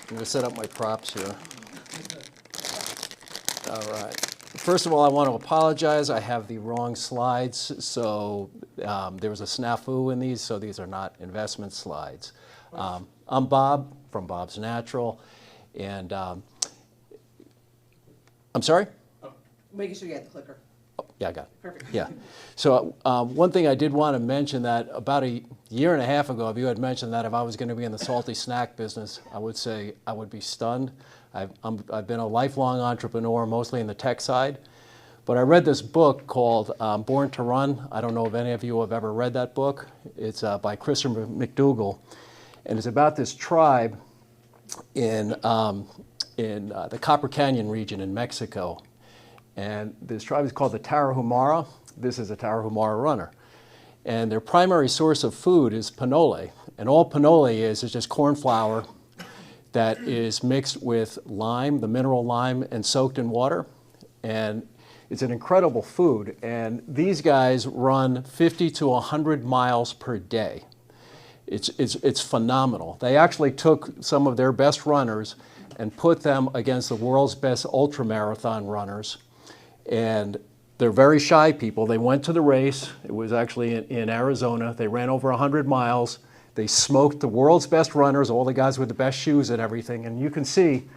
I'm going to set up my props here. All right. First of all, I want to apologize. I have the wrong slides, so there was a snafu in these, so these are not investment slides. I'm Bob from Bob's Natural, and I'm sorry? Making sure you got the clicker. Oh, yeah, I got it. Perfect. Yeah. So one thing I did want to mention that about a year and a half ago, if you had mentioned that if I was going to be in the salty snack business, I would say I would be stunned. I've been a lifelong entrepreneur, mostly in the tech side. But I read this book called Born to Run. I don't know if any of you have ever read that book. It's by Christopher McDougall. And it's about this tribe in the Copper Canyon region in Mexico. And this tribe is called the Tarahumara. This is a Tarahumara runner. And their primary source of food is pinole. And all pinole is just corn flour that is mixed with lime, the mineral lime, and soaked in water. And it's an incredible food. And these guys run 50 to 100 miles per day. It's phenomenal. They actually took some of their best runners and put them against the world's best ultramarathon runners. And they're very shy people. They went to the race. It was actually in Arizona. They ran over 100 miles. They smoked the world's best runners, all the guys with the best shoes and everything. And you can see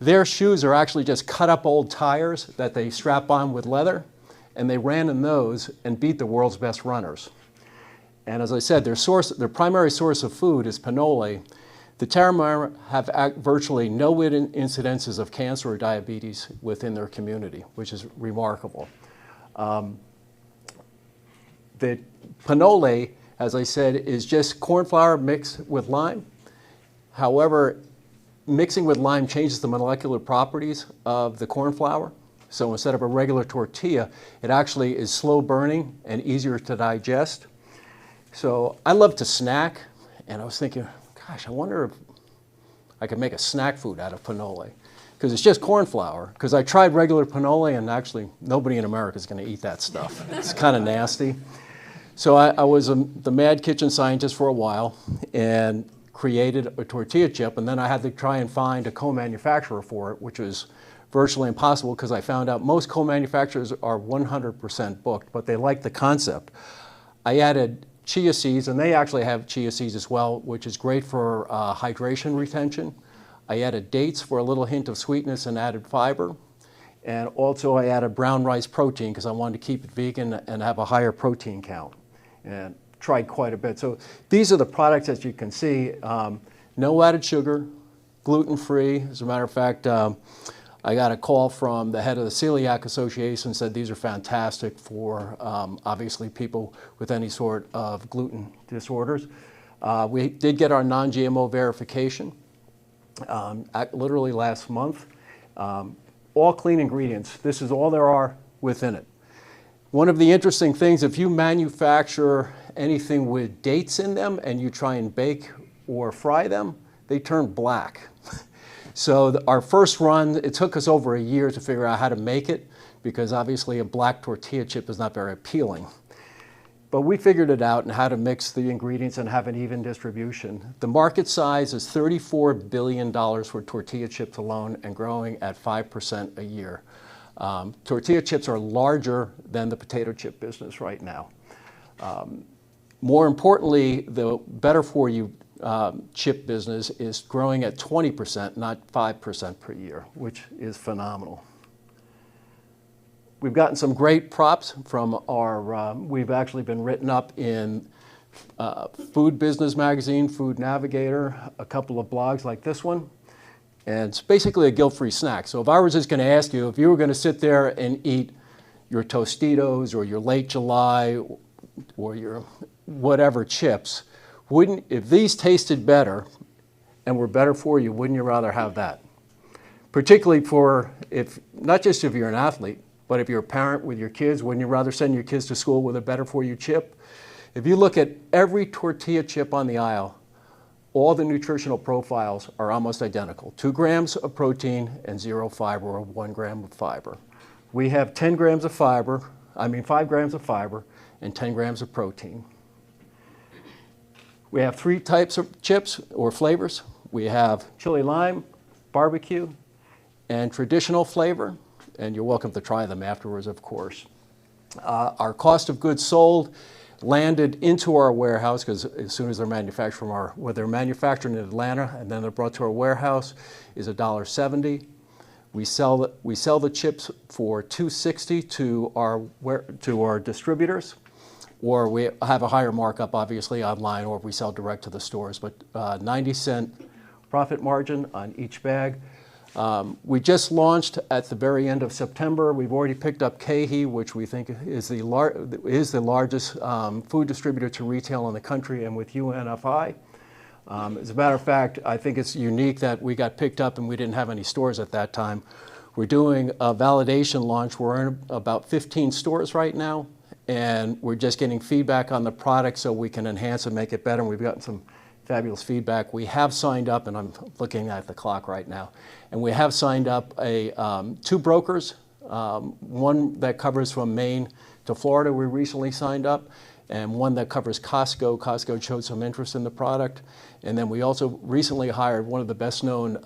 their shoes are actually just cut up old tires that they strap on with leather. And they ran in those and beat the world's best runners. And as I said, their primary source of food is pinole. The Tarahumara have virtually no incidences of cancer or diabetes within their community, which is remarkable. The pinole, as I said, is just corn flour mixed with lime. However, mixing with lime changes the molecular properties of the corn flour. So instead of a regular tortilla, it actually is slow burning and easier to digest. So I love to snack, and I was thinking, gosh, I wonder if I could make a snack food out of pinole, because it's just corn flour. Because I tried regular pinole, and actually nobody in America is going to eat that stuff. It's kind of nasty. So I was the mad kitchen scientist for a while and created a tortilla chip, and then I had to try and find a co-manufacturer for it, which was virtually impossible because I found out most co-manufacturers are 100% booked, but they like the concept. I added chia seeds, and they actually have chia seeds as well, which is great for hydration retention. I added dates for a little hint of sweetness and added fiber. And also I added brown rice protein because I wanted to keep it vegan and have a higher protein count. And tried quite a bit. So these are the products that you can see. No added sugar, gluten-free. As a matter of fact, I got a call from the head of the Celiac Association, said these are fantastic for obviously people with any sort of gluten disorders. We did get our non-GMO verification literally last month. All clean ingredients. This is all there are within it. One of the interesting things, if you manufacture anything with dates in them and you try and bake or fry them, they turn black. So our first run, it took us over a year to figure out how to make it, because obviously a black tortilla chip is not very appealing. But we figured it out and how to mix the ingredients and have an even distribution. The market size is $34 billion for tortilla chips alone and growing at 5% a year. Tortilla chips are larger than the potato chip business right now. More importantly, the better for you chip business is growing at 20%, not 5% per year, which is phenomenal. We've gotten some great props from our, we've actually been written up in Food Business Magazine, Food Navigator, a couple of blogs like this one. And it's basically a guilt-free snack. So if I was just going to ask you, if you were going to sit there and eat your Tostitos or your Late July or your whatever chips, if these tasted better and were better for you, wouldn't you rather have that? Particularly for, not just if you're an athlete, but if you're a parent with your kids, wouldn't you rather send your kids to school with a better for you chip? If you look at every tortilla chip on the aisle, all the nutritional profiles are almost identical. 2 grams of protein and 0 fiber, or 1 gram of fiber. We have 10 grams of fiber, 5 grams of fiber and 10 grams of protein. We have 3 types of chips or flavors. We have chili lime, barbecue, and traditional flavor, and you're welcome to try them afterwards, of course. Our cost of goods sold landed into our warehouse, because as soon as they're manufactured they're manufactured in Atlanta and then they're brought to our warehouse, is $1.70. We sell the chips for $2.60 to our distributors, or we have a higher markup, obviously, online, or we sell direct to the stores. But 90-cent profit margin on each bag. We just launched at the very end of September. We've already picked up KeHE, which we think is the largest food distributor to retail in the country, and with UNFI. As a matter of fact, I think it's unique that we got picked up and we didn't have any stores at that time. We're doing a validation launch. We're in about 15 stores right now, and we're just getting feedback on the product so we can enhance and make it better. And we've gotten some fabulous feedback. We have signed up, and I'm looking at the clock right now, and we have signed up two brokers, one that covers from Maine to Florida we recently signed up, and one that covers Costco. Costco showed some interest in the product. And then we also recently hired one of the best known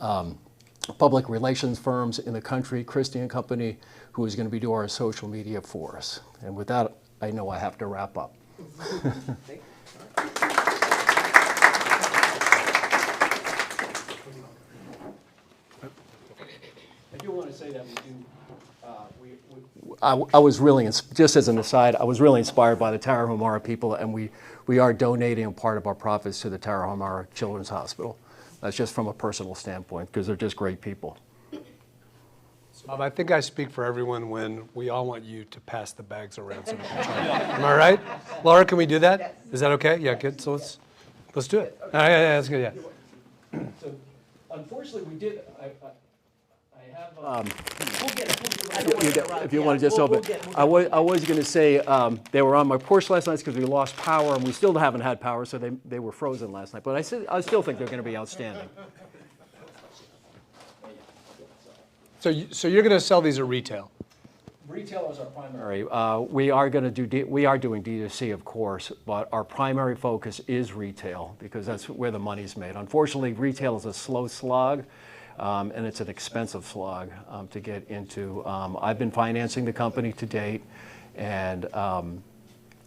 public relations firms in the country, Christie & Company, who is going to be doing our social media for us. And with that, I know I have to wrap up. I do want to say that we do. I was really, just as an aside, I was really inspired by the Tarahumara people, and we are donating a part of our profits to the Tarahumara Children's Hospital. That's just from a personal standpoint, because they're just great people. Bob, I think I speak for everyone when we all want you to pass the bags around so we can try it. Am I right? Laura, can we do that? Yes. Is that okay? Yeah, good. So let's do it. Yeah, that's good. Yeah. So, unfortunately, we did. I have. We'll get it. If you want to just open, I was going to say they were on my porch last night because we lost power, and we still haven't had power, so they were frozen last night. But I still think they're going to be outstanding. So you're going to sell these at retail? Retail is our primary. We are doing D2C, of course, but our primary focus is retail because that's where the money's made. Unfortunately, retail is a slow slog. And it's an expensive slog to get into. I've been financing the company to date, and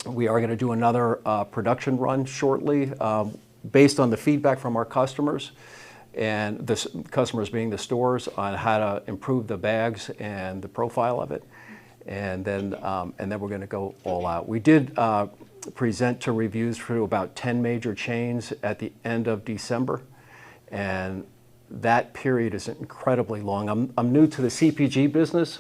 we are going to do another production run shortly based on the feedback from our customers, and the customers being the stores, on how to improve the bags and the profile of it. And then we're going to go all out. We did present to reviews for about 10 major chains at the end of December, and that period is incredibly long. I'm new to the CPG business,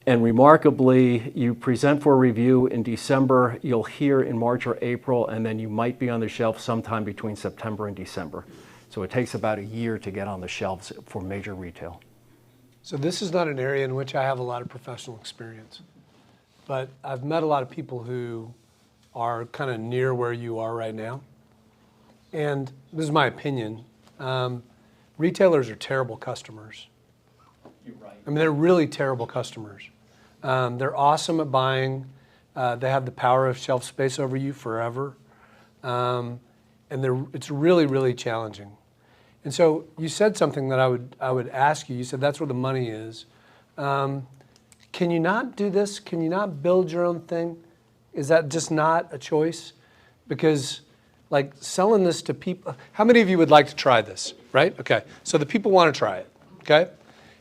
and remarkably, you present for a review in December, you'll hear in March or April, and then you might be on the shelf sometime between September and December. So it takes about a year to get on the shelves for major retail. So this is not an area in which I have a lot of professional experience, but I've met a lot of people who are kind of near where you are right now. And this is my opinion. Retailers are terrible customers. You're right. I mean, they're really terrible customers. They're awesome at buying. They have the power of shelf space over you forever. And it's really, really challenging. And so you said something that I would ask you. You said that's where the money is. Can you not do this? Can you not build your own thing? Is that just not a choice? Because like selling this to people, how many of you would like to try this, right? Okay, so the people want to try it, okay?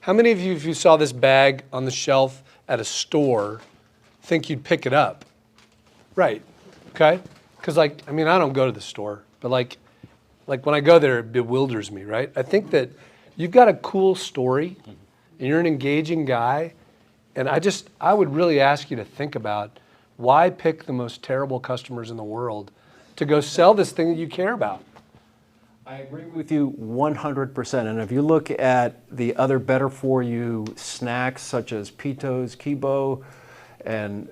How many of you, if you saw this bag on the shelf at a store, think you'd pick it up? Right, okay? Because like, I mean, I don't go to the store, but like when I go there, it bewilders me, right? I think that you've got a cool story, and you're an engaging guy, and I would really ask you to think about why pick the most terrible customers in the world to go sell this thing that you care about. I agree with you 100%. And if you look at the other better for you snacks such as Pitos, Kibo, and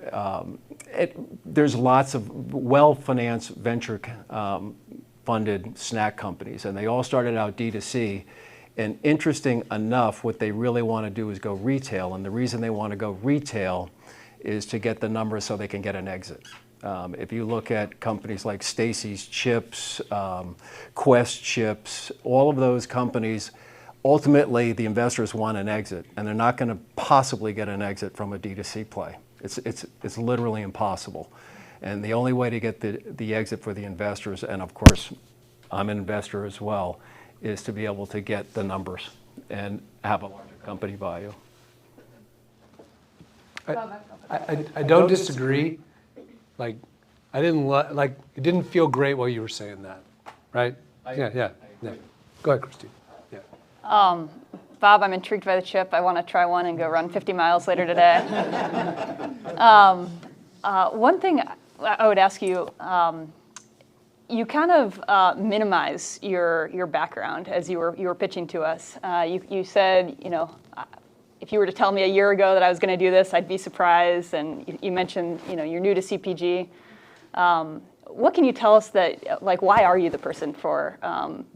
there's lots of well-financed venture funded snack companies, and they all started out D2C. And interesting enough, what they really want to do is go retail. And the reason they want to go retail is to get the numbers so they can get an exit. If you look at companies like Stacy's Chips, Quest Chips, all of those companies, ultimately the investors want an exit, and they're not going to possibly get an exit from a D2C play. It's literally impossible. And the only way to get the exit for the investors, and of course I'm an investor as well, is to be able to get the numbers and have a larger company value. I don't disagree. Like, I didn't like. It didn't feel great while you were saying that, right? Yeah. Go ahead, Christine. Yeah. Bob, I'm intrigued by the chip. I want to try one and go run 50 miles later today. One thing I would ask you, you kind of minimize your background as you were pitching to us. You said, if you were to tell me a year ago that I was going to do this, I'd be surprised. And you mentioned, you're new to CPG. What can you tell us that, why are you the person for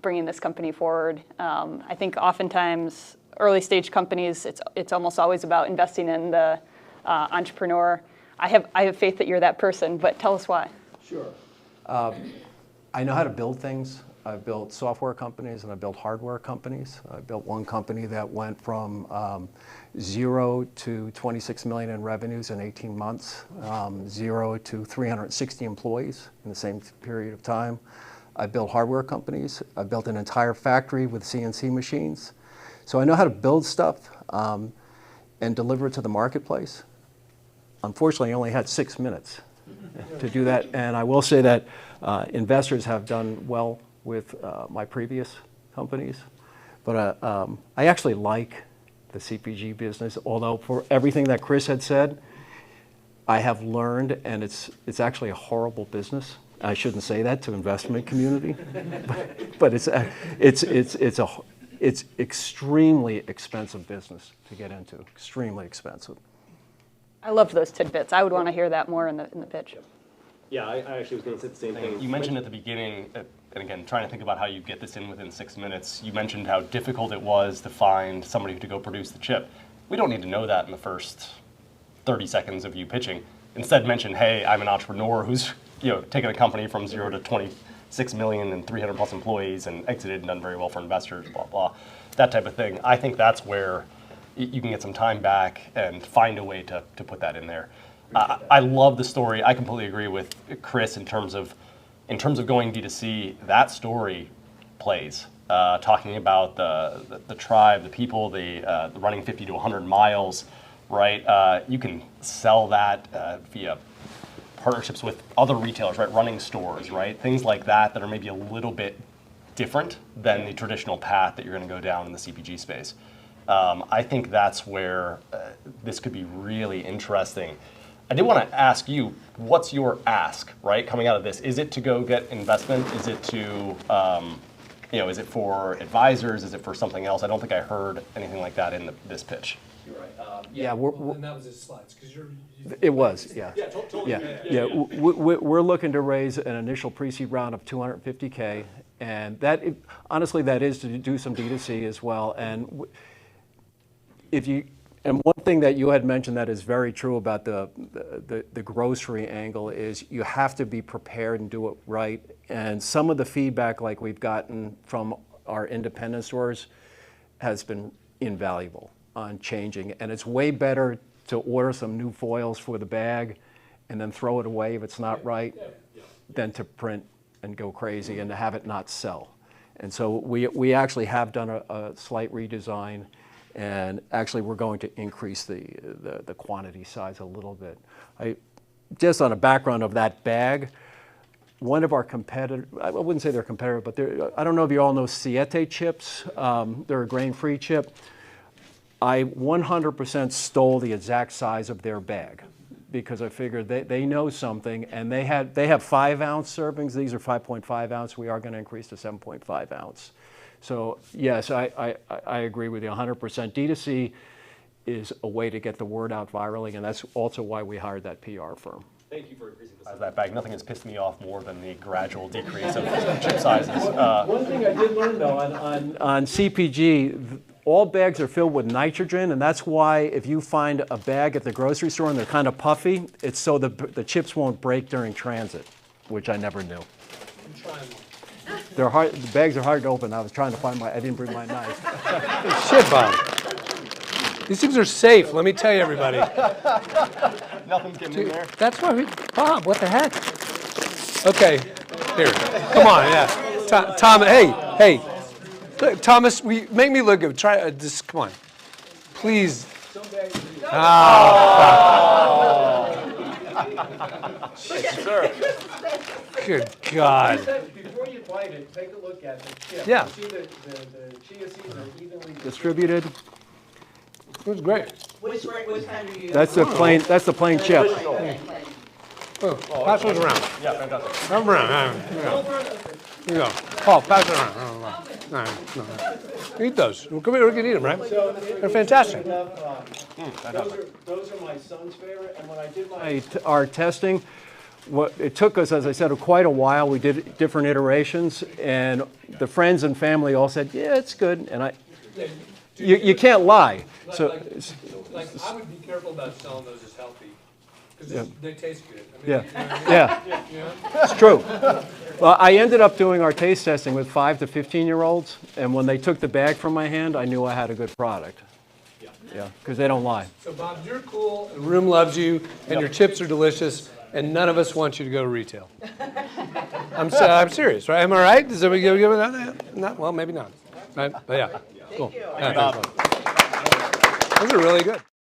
bringing this company forward? I think oftentimes early stage companies, it's almost always about investing in the entrepreneur. I have faith that you're that person, but tell us why. Sure. I know how to build things. I've built software companies and I built hardware companies. I built one company that went from 0 to 26 million in revenues in 18 months, 0 to 360 employees in the same period of time. I built hardware companies. I built an entire factory with CNC machines. So I know how to build stuff and deliver it to the marketplace. Unfortunately, I only had 6 minutes to do that. And I will say that investors have done well with my previous companies. But I actually like the CPG business, although for everything that Chris had said, I have learned, and it's actually a horrible business. I shouldn't say that to investment community, but it's extremely expensive business to get into, extremely expensive. I loved those tidbits. I would want to hear that more in the pitch. Yeah, I actually was going to say the same thing. You mentioned at the beginning, and again, trying to think about how you get this in within 6 minutes, you mentioned how difficult it was to find somebody to go produce the chip. We don't need to know that in the first 30 seconds of you pitching. Instead, mention, hey, I'm an entrepreneur who's taken a company from 0 to 26 million and 300 plus employees and exited and done very well for investors, blah, blah, that type of thing. I think that's where you can get some time back and find a way to put that in there. I love the story. I completely agree with Chris in terms of going D2C. That story plays. Talking about the tribe, the people, the running 50 to 100 miles, right? You can sell that via partnerships with other retailers, right? Running stores, right? Things like that are maybe a little bit different than the traditional path that you're going to go down in the CPG space. I think that's where this could be really interesting. I did want to ask you, what's your ask, right, coming out of this? Is it to go get investment? Is it to, is it for advisors? Is it for something else? I don't think I heard anything like that in this pitch. You're right. And that was his slides, because It was, yeah. Yeah, totally. Yeah. We're looking to raise an initial pre-seed round of $250K, and honestly, that is to do some D2C as well. And And one thing that you had mentioned that is very true about the grocery angle is you have to be prepared and do it right. And some of the feedback like we've gotten from our independent stores has been invaluable on changing. And it's way better to order some new foils for the bag and then throw it away if it's not right than to print and go crazy and to have it not sell. And so we actually have done a slight redesign. And actually, we're going to increase the quantity size a little bit. Just on a background of that bag, one of our competitors, I wouldn't say they're a competitor, but I don't know if you all know Siete chips. They're a grain-free chip. I 100% stole the exact size of their bag because I figured they know something, and they have 5-ounce servings. These are 5.5 ounce. We are going to increase to 7.5 ounce. So yes, I agree with you 100%. D2C is a way to get the word out virally, and that's also why we hired that PR firm. Thank you for increasing the size of that bag. Nothing has pissed me off more than the gradual decrease of chip sizes. One thing I did learn, though, on CPG, all bags are filled with nitrogen, and that's why if you find a bag at the grocery store and they're kind of puffy, it's so the chips won't break during transit, which I never knew. I'm trying one. They're hard. The bags are hard to open. I was trying to find I didn't bring my knife. Shit, Bob. These things are safe, let me tell you, everybody. Nothing's getting in there. That's why Bob, what the heck? Okay, here, come on, yeah. Tom, hey. Look, Thomas, make me look good. Try, just, come on. Please. Good God. Before you bite it, take a look at the chip. Yeah. See the chia seeds are evenly distributed. It was great. Which kind do you use? That's the plain. That's the plain chip. Oh, pass those around. Yeah, fantastic. Pass them around. Here you go. Paul, pass it around. No. Eat those. Come here, we can eat them, right? They're fantastic. Those are my son's favorite. And when I did our testing, it took us, as I said, quite a while. We did different iterations, and the friends and family all said, "Yeah, it's good." And you can't lie. So, Like, I would be careful about selling those as healthy, because they taste good. I mean, yeah, it's true. Well, I ended up doing our taste testing with 5 to 15-year-olds, and when they took the bag from my hand, I knew I had a good product. Yeah, because they don't lie. So, Bob, you're cool, the room loves you, and your chips are delicious, and none of us want you to go retail. I'm serious, right? Am I right? Does everybody give it that? Not, well, maybe not. Right? But yeah, cool. Yeah, thanks, Bob. Those are really good.